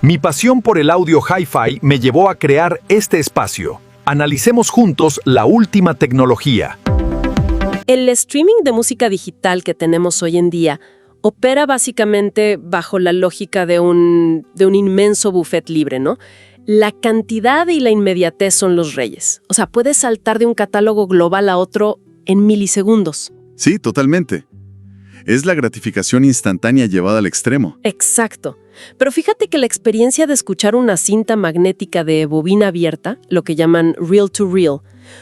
Mi pasión por el audio hi-fi me llevó a crear este espacio. Analicemos juntos la última tecnología. El streaming de música digital que tenemos hoy en día opera básicamente bajo la lógica de un inmenso buffet libre, ¿no? La cantidad y la inmediatez son los reyes. O sea, puedes saltar de un catálogo global a otro en milisegundos. Sí, totalmente. Es la gratificación instantánea llevada al extremo. Exacto. Pero fíjate que la experiencia de escuchar una cinta magnética de bobina abierta, lo que llaman reel to reel,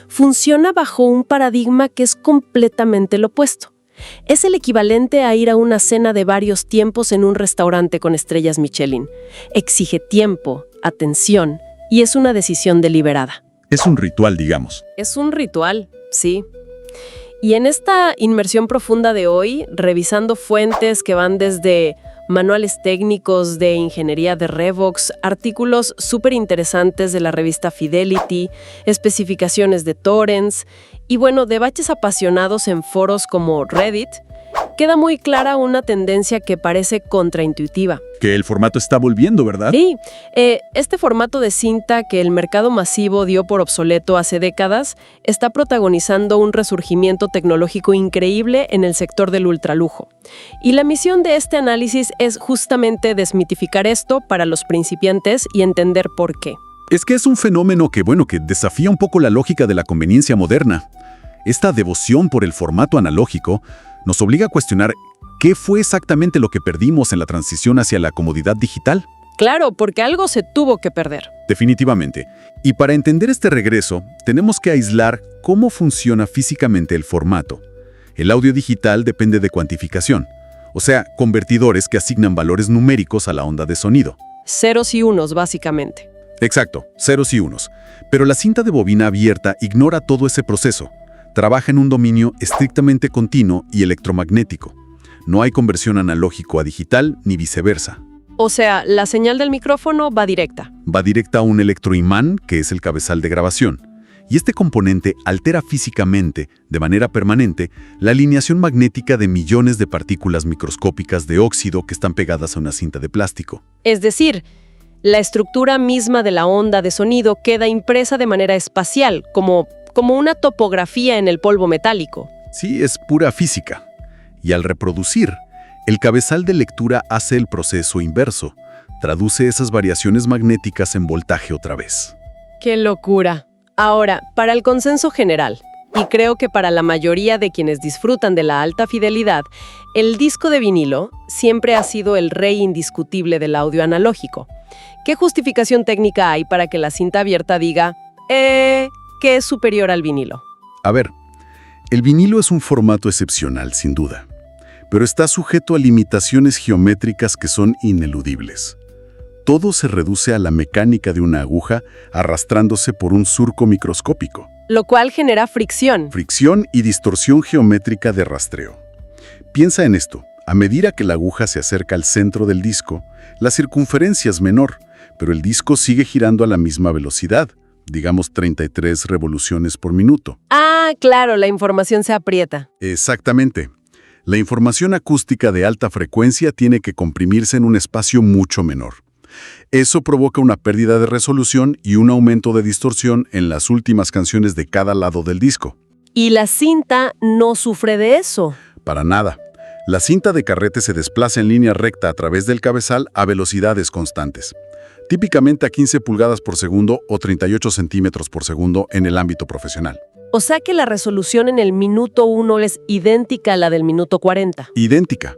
funciona bajo un paradigma que es completamente lo opuesto. Es el equivalente a ir a una cena de varios tiempos en un restaurante con estrellas Michelin. Exige tiempo, atención y es una decisión deliberada. Es un ritual, digamos. Es un ritual, sí. Y en esta inmersión profunda de hoy, revisando fuentes que van desde manuales técnicos de ingeniería de Revox, artículos súper interesantes de la revista Fidelity, especificaciones de torrents y debates apasionados en foros como Reddit, queda muy clara una tendencia que parece contraintuitiva. Que el formato está volviendo, ¿verdad? Sí, este formato de cinta que el mercado masivo dio por obsoleto hace décadas está protagonizando un resurgimiento tecnológico increíble en el sector del ultralujo. Y la misión de este análisis es justamente desmitificar esto para los principiantes y entender por qué. Es que es un fenómeno que desafía un poco la lógica de la conveniencia moderna. Esta devoción por el formato analógico nos obliga a cuestionar qué fue exactamente lo que perdimos en la transición hacia la comodidad digital. Claro, porque algo se tuvo que perder. Definitivamente. Y para entender este regreso, tenemos que aislar cómo funciona físicamente el formato. El audio digital depende de cuantificación, o sea, convertidores que asignan valores numéricos a la onda de sonido. Ceros y unos, básicamente. Exacto, ceros y unos. Pero la cinta de bobina abierta ignora todo ese proceso. Trabaja en un dominio estrictamente continuo y electromagnético. No hay conversión analógico a digital ni viceversa. O sea, la señal del micrófono va directa. Va directa a un electroimán, que es el cabezal de grabación. Y este componente altera físicamente, de manera permanente, la alineación magnética de millones de partículas microscópicas de óxido que están pegadas a una cinta de plástico. Es decir, la estructura misma de la onda de sonido queda impresa de manera espacial, como una topografía en el polvo metálico. Sí, es pura física. Y al reproducir, el cabezal de lectura hace el proceso inverso. Traduce esas variaciones magnéticas en voltaje otra vez. ¡Qué locura! Ahora, para el consenso general, y creo que para la mayoría de quienes disfrutan de la alta fidelidad, el disco de vinilo siempre ha sido el rey indiscutible del audio analógico. ¿Qué justificación técnica hay para que la cinta abierta diga, que es superior al vinilo? A ver, el vinilo es un formato excepcional, sin duda, pero está sujeto a limitaciones geométricas que son ineludibles. Todo se reduce a la mecánica de una aguja arrastrándose por un surco microscópico. Lo cual genera fricción. Fricción y distorsión geométrica de rastreo. Piensa en esto. A medida que la aguja se acerca al centro del disco, la circunferencia es menor, pero el disco sigue girando a la misma velocidad, digamos 33 revoluciones por minuto. Ah, claro, la información se aprieta. Exactamente. La información acústica de alta frecuencia tiene que comprimirse en un espacio mucho menor. Eso provoca una pérdida de resolución y un aumento de distorsión en las últimas canciones de cada lado del disco. ¿Y la cinta no sufre de eso? Para nada. La cinta de carrete se desplaza en línea recta a través del cabezal a velocidades constantes, típicamente a 15 pulgadas por segundo o 38 centímetros por segundo en el ámbito profesional. O sea que la resolución en el minuto 1 es idéntica a la del minuto 40. Idéntica.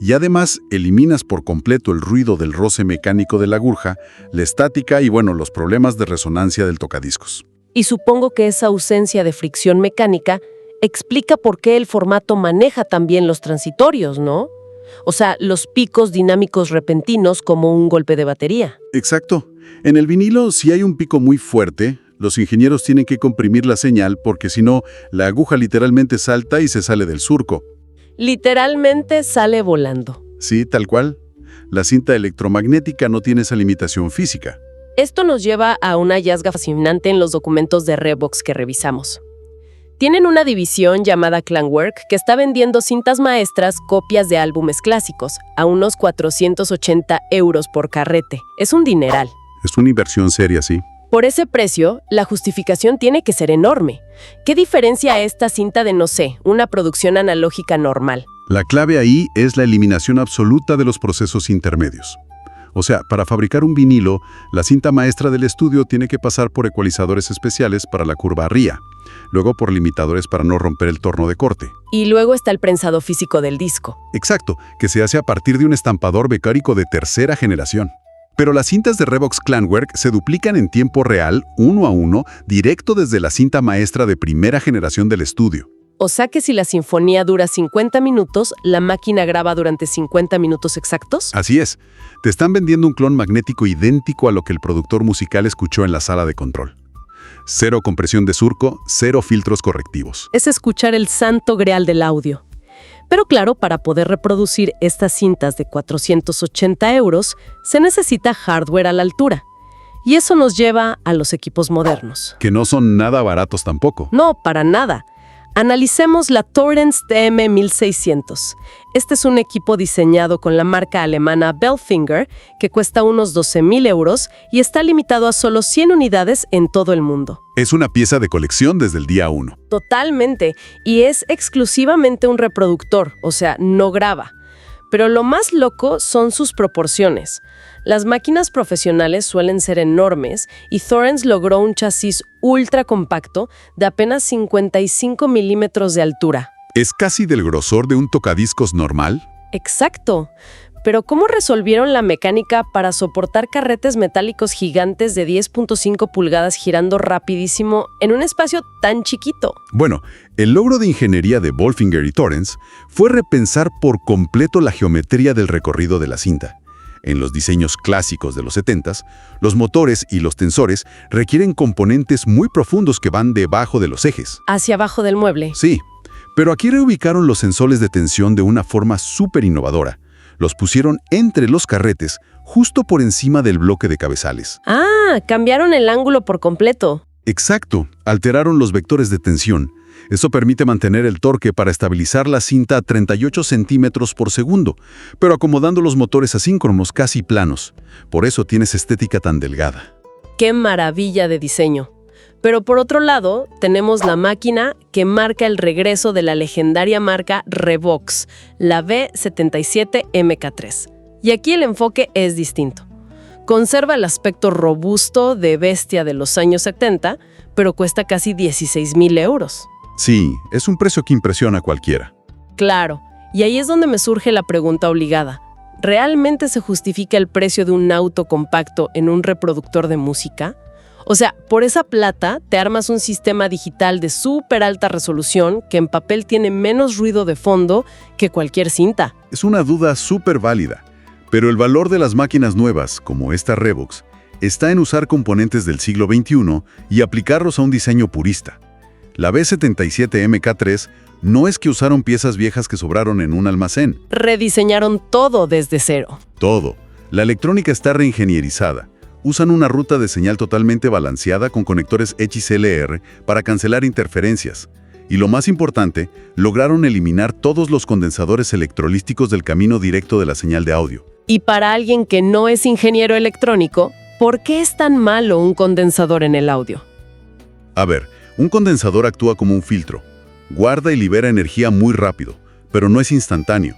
Y además eliminas por completo el ruido del roce mecánico de la aguja, la estática y los problemas de resonancia del tocadiscos. Y supongo que esa ausencia de fricción mecánica explica por qué el formato maneja también los transitorios, ¿no? O sea, los picos dinámicos repentinos como un golpe de batería. Exacto. En el vinilo, si hay un pico muy fuerte, los ingenieros tienen que comprimir la señal porque si no, la aguja literalmente salta y se sale del surco. Literalmente sale volando. Sí, tal cual. La cinta electromagnética no tiene esa limitación física. Esto nos lleva a un hallazgo fascinante en los documentos de Revox que revisamos. Tienen una división llamada Clanwork que está vendiendo cintas maestras, copias de álbumes clásicos, a unos 480 € por carrete. Es un dineral. Es una inversión seria, sí. Por ese precio, la justificación tiene que ser enorme. ¿Qué diferencia esta cinta de, no sé, una producción analógica normal? La clave ahí es la eliminación absoluta de los procesos intermedios. O sea, para fabricar un vinilo, la cinta maestra del estudio tiene que pasar por ecualizadores especiales para la curva RIA, luego por limitadores para no romper el torno de corte. Y luego está el prensado físico del disco. Exacto, que se hace a partir de un estampador becárico de tercera generación. Pero las cintas de Revox Clanwork se duplican en tiempo real, 1 a 1, directo desde la cinta maestra de primera generación del estudio. O sea que si la sinfonía dura 50 minutos, ¿la máquina graba durante 50 minutos exactos? Así es, te están vendiendo un clon magnético idéntico a lo que el productor musical escuchó en la sala de control. Cero compresión de surco, cero filtros correctivos. Es escuchar el santo grial del audio. Pero claro, para poder reproducir estas cintas de 480 €, se necesita hardware a la altura. Y eso nos lleva a los equipos modernos. Que no son nada baratos tampoco. No, para nada. Analicemos la Thorens TM1600. Este es un equipo diseñado con la marca alemana Belfinger, que cuesta unos 12.000 € y está limitado a solo 100 unidades en todo el mundo. Es una pieza de colección desde el día 1. Totalmente, y es exclusivamente un reproductor, o sea, no graba. Pero lo más loco son sus proporciones. Las máquinas profesionales suelen ser enormes y Thorens logró un chasis ultra compacto de apenas 55 milímetros de altura. ¿Es casi del grosor de un tocadiscos normal? Exacto. Pero ¿cómo resolvieron la mecánica para soportar carretes metálicos gigantes de 10.5 pulgadas girando rapidísimo en un espacio tan chiquito? Bueno, el logro de ingeniería de Belfinger y Thorens fue repensar por completo la geometría del recorrido de la cinta. En los diseños clásicos de los 70s, los motores y los tensores requieren componentes muy profundos que van debajo de los ejes. Hacia abajo del mueble. Sí, pero aquí reubicaron los sensores de tensión de una forma súper innovadora. Los pusieron entre los carretes, justo por encima del bloque de cabezales. Ah, cambiaron el ángulo por completo. Exacto, alteraron los vectores de tensión. Eso permite mantener el torque para estabilizar la cinta a 38 centímetros por segundo, pero acomodando los motores asíncronos casi planos. Por eso tienes estética tan delgada. ¡Qué maravilla de diseño! Pero por otro lado, tenemos la máquina que marca el regreso de la legendaria marca Revox, la V77MK3. Y aquí el enfoque es distinto. Conserva el aspecto robusto de bestia de los años 70, pero cuesta casi 16.000 €. Sí, es un precio que impresiona a cualquiera. Claro, y ahí es donde me surge la pregunta obligada. ¿Realmente se justifica el precio de un auto compacto en un reproductor de música? O sea, por esa plata te armas un sistema digital de súper alta resolución que en papel tiene menos ruido de fondo que cualquier cinta. Es una duda súper válida, pero el valor de las máquinas nuevas, como esta Revox, está en usar componentes del siglo XXI y aplicarlos a un diseño purista. La V77MK3 no es que usaron piezas viejas que sobraron en un almacén. Rediseñaron todo desde cero. Todo. La electrónica está reingenierizada. Usan una ruta de señal totalmente balanceada con conectores XLR para cancelar interferencias. Y lo más importante, lograron eliminar todos los condensadores electrolísticos del camino directo de la señal de audio. Y para alguien que no es ingeniero electrónico, ¿por qué es tan malo un condensador en el audio? A ver, un condensador actúa como un filtro. Guarda y libera energía muy rápido, pero no es instantáneo.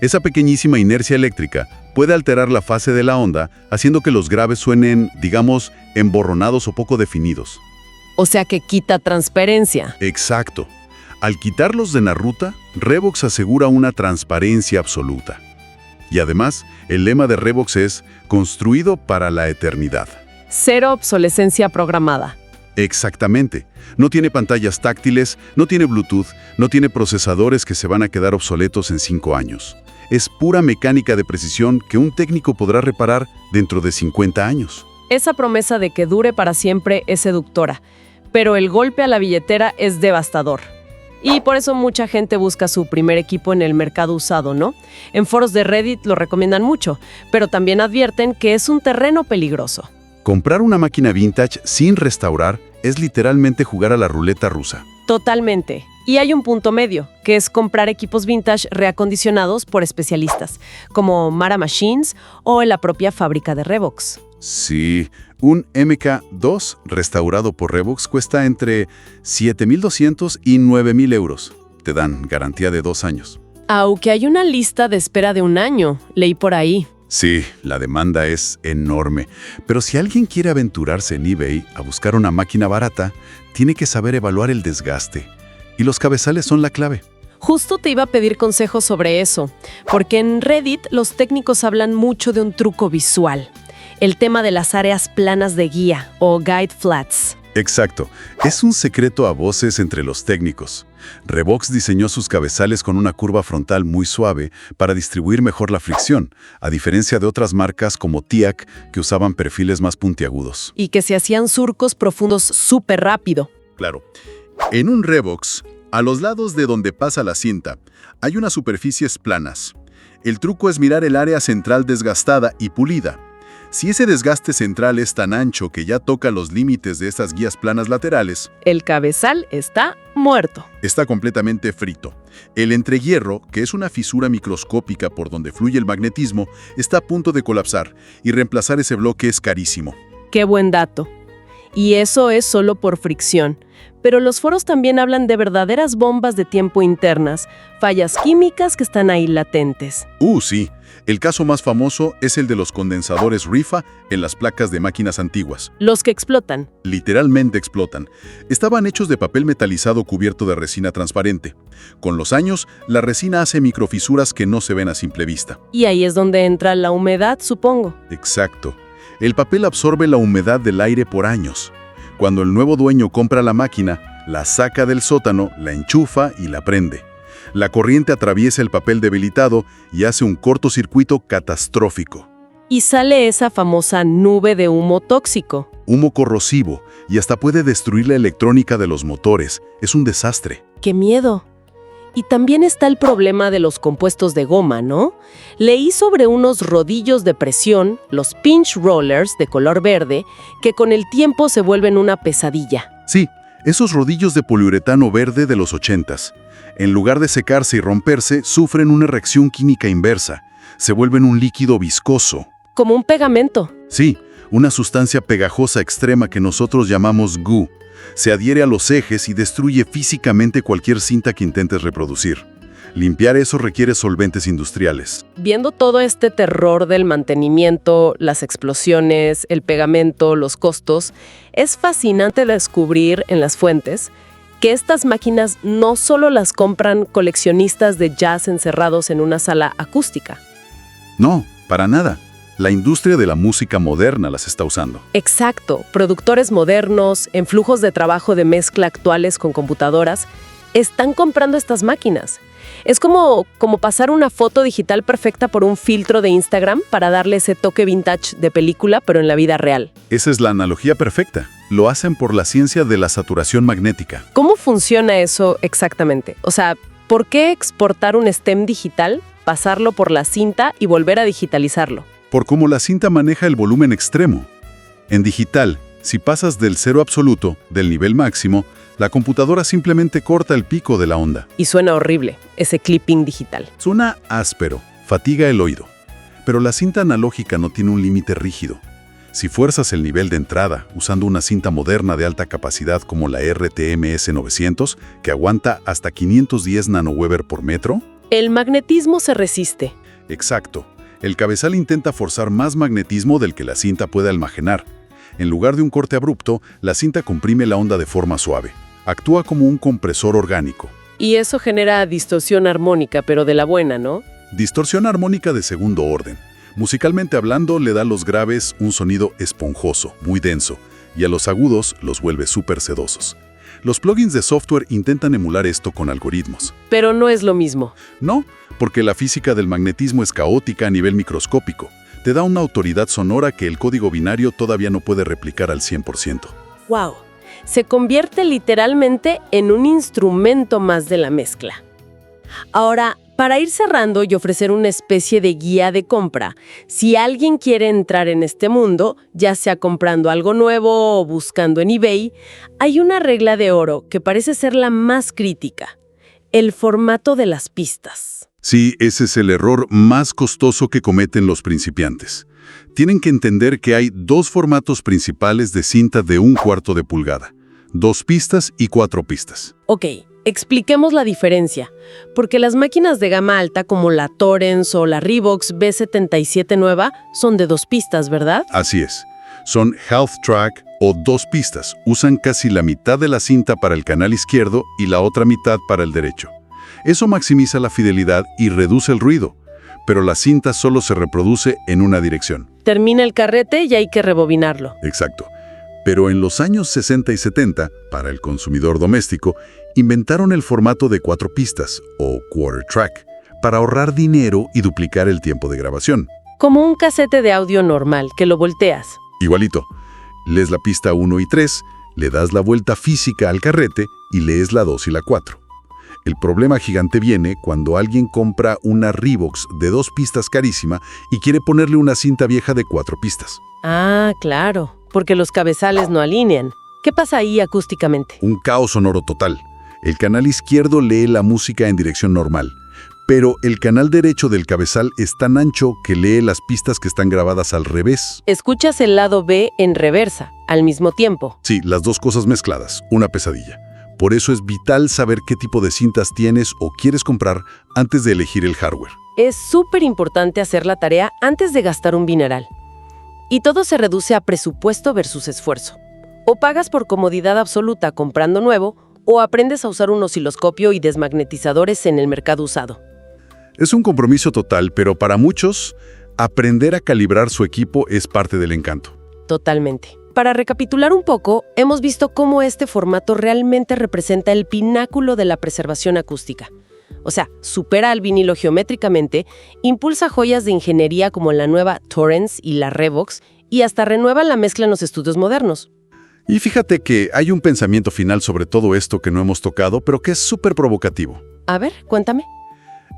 Esa pequeñísima inercia eléctrica puede alterar la fase de la onda, haciendo que los graves suenen, digamos, emborronados o poco definidos. O sea que quita transparencia. Exacto. Al quitarlos de la ruta, Revox asegura una transparencia absoluta. Y además, el lema de Revox es «construido para la eternidad». Cero obsolescencia programada. Exactamente. No tiene pantallas táctiles, no tiene Bluetooth, no tiene procesadores que se van a quedar obsoletos en 5 años. Es pura mecánica de precisión que un técnico podrá reparar dentro de 50 años. Esa promesa de que dure para siempre es seductora, pero el golpe a la billetera es devastador. Y por eso mucha gente busca su primer equipo en el mercado usado, ¿no? En foros de Reddit lo recomiendan mucho, pero también advierten que es un terreno peligroso. Comprar una máquina vintage sin restaurar es literalmente jugar a la ruleta rusa. Totalmente. Y hay un punto medio, que es comprar equipos vintage reacondicionados por especialistas, como Mara Machines o en la propia fábrica de Revox. Sí, un MK2 restaurado por Revox cuesta entre 7.200 y 9.000 euros. Te dan garantía de 2 años. Aunque hay una lista de espera de 1 año, leí por ahí. Sí, la demanda es enorme. Pero si alguien quiere aventurarse en eBay a buscar una máquina barata, tiene que saber evaluar el desgaste. Y los cabezales son la clave. Justo te iba a pedir consejos sobre eso, porque en Reddit los técnicos hablan mucho de un truco visual. El tema de las áreas planas de guía, o guide flats. Exacto. Es un secreto a voces entre los técnicos. Revox diseñó sus cabezales con una curva frontal muy suave para distribuir mejor la fricción, a diferencia de otras marcas como TIAC que usaban perfiles más puntiagudos. Y que se hacían surcos profundos súper rápido. Claro. En un Revox, a los lados de donde pasa la cinta, hay unas superficies planas. El truco es mirar el área central desgastada y pulida. Si ese desgaste central es tan ancho que ya toca los límites de estas guías planas laterales, El cabezal está muerto. está completamente frito. El entrehierro, que es una fisura microscópica por donde fluye el magnetismo, está a punto de colapsar, y reemplazar ese bloque es carísimo. Qué buen dato. Y eso es solo por fricción. Pero los foros también hablan de verdaderas bombas de tiempo internas, fallas químicas que están ahí latentes. Sí. El caso más famoso es el de los condensadores Rifa en las placas de máquinas antiguas. Los que explotan. Literalmente explotan. Estaban hechos de papel metalizado cubierto de resina transparente. Con los años, la resina hace microfisuras que no se ven a simple vista. Y ahí es donde entra la humedad, supongo. Exacto. El papel absorbe la humedad del aire por años. Cuando el nuevo dueño compra la máquina, la saca del sótano, la enchufa y la prende. La corriente atraviesa el papel debilitado y hace un cortocircuito catastrófico. Y sale esa famosa nube de humo tóxico. Humo corrosivo y hasta puede destruir la electrónica de los motores. Es un desastre. ¡Qué miedo! Y también está el problema de los compuestos de goma, ¿no? Leí sobre unos rodillos de presión, los pinch rollers de color verde, que con el tiempo se vuelven una pesadilla. Sí, esos rodillos de poliuretano verde de los 80s. En lugar de secarse y romperse, sufren una reacción química inversa. Se vuelven un líquido viscoso. Como un pegamento. Sí, una sustancia pegajosa extrema que nosotros llamamos goo. Se adhiere a los ejes y destruye físicamente cualquier cinta que intentes reproducir. Limpiar eso requiere solventes industriales. Viendo todo este terror del mantenimiento, las explosiones, el pegamento, los costos, es fascinante descubrir en las fuentes que estas máquinas no solo las compran coleccionistas de jazz encerrados en una sala acústica. No, para nada. La industria de la música moderna las está usando. Exacto, productores modernos, en flujos de trabajo de mezcla actuales con computadoras, están comprando estas máquinas. Es como pasar una foto digital perfecta por un filtro de Instagram para darle ese toque vintage de película, pero en la vida real. Esa es la analogía perfecta. Lo hacen por la ciencia de la saturación magnética. ¿Cómo funciona eso exactamente? O sea, ¿por qué exportar un stem digital, pasarlo por la cinta y volver a digitalizarlo? Por cómo la cinta maneja el volumen extremo. En digital, si pasas del cero absoluto, del nivel máximo, la computadora simplemente corta el pico de la onda. Y suena horrible, ese clipping digital. Suena áspero, fatiga el oído. Pero la cinta analógica no tiene un límite rígido. Si fuerzas el nivel de entrada usando una cinta moderna de alta capacidad como la RTMS 900, que aguanta hasta 510 nanoweber por metro. El magnetismo se resiste. Exacto. El cabezal intenta forzar más magnetismo del que la cinta puede almacenar. En lugar de un corte abrupto, la cinta comprime la onda de forma suave. Actúa como un compresor orgánico. Y eso genera distorsión armónica, pero de la buena, ¿no? Distorsión armónica de segundo orden. Musicalmente hablando, le da a los graves un sonido esponjoso, muy denso, y a los agudos los vuelve súper sedosos. Los plugins de software intentan emular esto con algoritmos. Pero no es lo mismo. No, porque la física del magnetismo es caótica a nivel microscópico. Te da una autoridad sonora que el código binario todavía no puede replicar al 100%. ¡Wow! Se convierte literalmente en un instrumento más de la mezcla. Ahora, Para ir cerrando y ofrecer una especie de guía de compra, si alguien quiere entrar en este mundo, ya sea comprando algo nuevo o buscando en eBay, hay una regla de oro que parece ser la más crítica: el formato de las pistas. Sí, ese es el error más costoso que cometen los principiantes. Tienen que entender que hay dos formatos principales de cinta de 1/4 de pulgada: 2 pistas y 4 pistas. Ok, expliquemos la diferencia, porque las máquinas de gama alta como la Torrens o la Revox B77 nueva son de 2 pistas, ¿verdad? Así es. Son Health Track o 2 pistas. Usan casi la mitad de la cinta para el canal izquierdo y la otra mitad para el derecho. Eso maximiza la fidelidad y reduce el ruido, pero la cinta solo se reproduce en una dirección. Termina el carrete y hay que rebobinarlo. Exacto. Pero en los años 60 y 70, para el consumidor doméstico, inventaron el formato de 4 pistas, o quarter track, para ahorrar dinero y duplicar el tiempo de grabación. Como un casete de audio normal, que lo volteas. Igualito. Lees la pista 1 y 3, le das la vuelta física al carrete y lees la 2 y la 4. El problema gigante viene cuando alguien compra una Revox de 2 pistas carísima y quiere ponerle una cinta vieja de 4 pistas. Ah, claro, porque los cabezales no alinean. ¿Qué pasa ahí acústicamente? Un caos sonoro total. El canal izquierdo lee la música en dirección normal, pero el canal derecho del cabezal es tan ancho que lee las pistas que están grabadas al revés. Escuchas el lado B en reversa, al mismo tiempo. Sí, las dos cosas mezcladas, una pesadilla. Por eso es vital saber qué tipo de cintas tienes o quieres comprar antes de elegir el hardware. Es súper importante hacer la tarea antes de gastar un dineral. Y todo se reduce a presupuesto versus esfuerzo. O pagas por comodidad absoluta comprando nuevo, o aprendes a usar un osciloscopio y desmagnetizadores en el mercado usado. Es un compromiso total, pero para muchos, aprender a calibrar su equipo es parte del encanto. Totalmente. Para recapitular un poco, hemos visto cómo este formato realmente representa el pináculo de la preservación acústica. O sea, supera al vinilo geométricamente, impulsa joyas de ingeniería como la nueva Torrens y la Revox, y hasta renueva la mezcla en los estudios modernos. Y fíjate que hay un pensamiento final sobre todo esto que no hemos tocado, pero que es súper provocativo. A ver, cuéntame.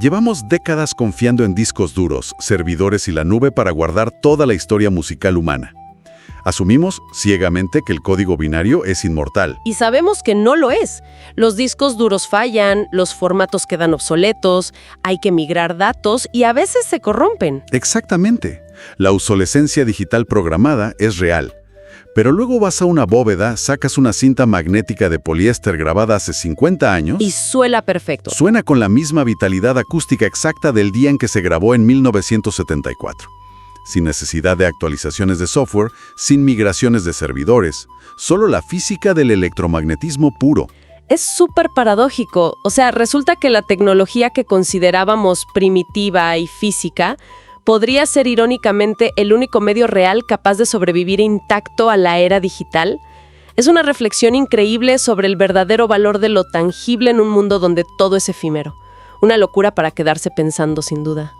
Llevamos décadas confiando en discos duros, servidores y la nube para guardar toda la historia musical humana. Asumimos ciegamente que el código binario es inmortal. Y sabemos que no lo es. Los discos duros fallan, los formatos quedan obsoletos, hay que migrar datos y a veces se corrompen. Exactamente. La obsolescencia digital programada es real. Pero luego vas a una bóveda, sacas una cinta magnética de poliéster grabada hace 50 años... Y suena perfecto. Suena con la misma vitalidad acústica exacta del día en que se grabó en 1974. Sin necesidad de actualizaciones de software, sin migraciones de servidores, solo la física del electromagnetismo puro. Es súper paradójico. O sea, resulta que la tecnología que considerábamos primitiva y física podría ser irónicamente el único medio real capaz de sobrevivir intacto a la era digital. Es una reflexión increíble sobre el verdadero valor de lo tangible en un mundo donde todo es efímero. Una locura para quedarse pensando, sin duda.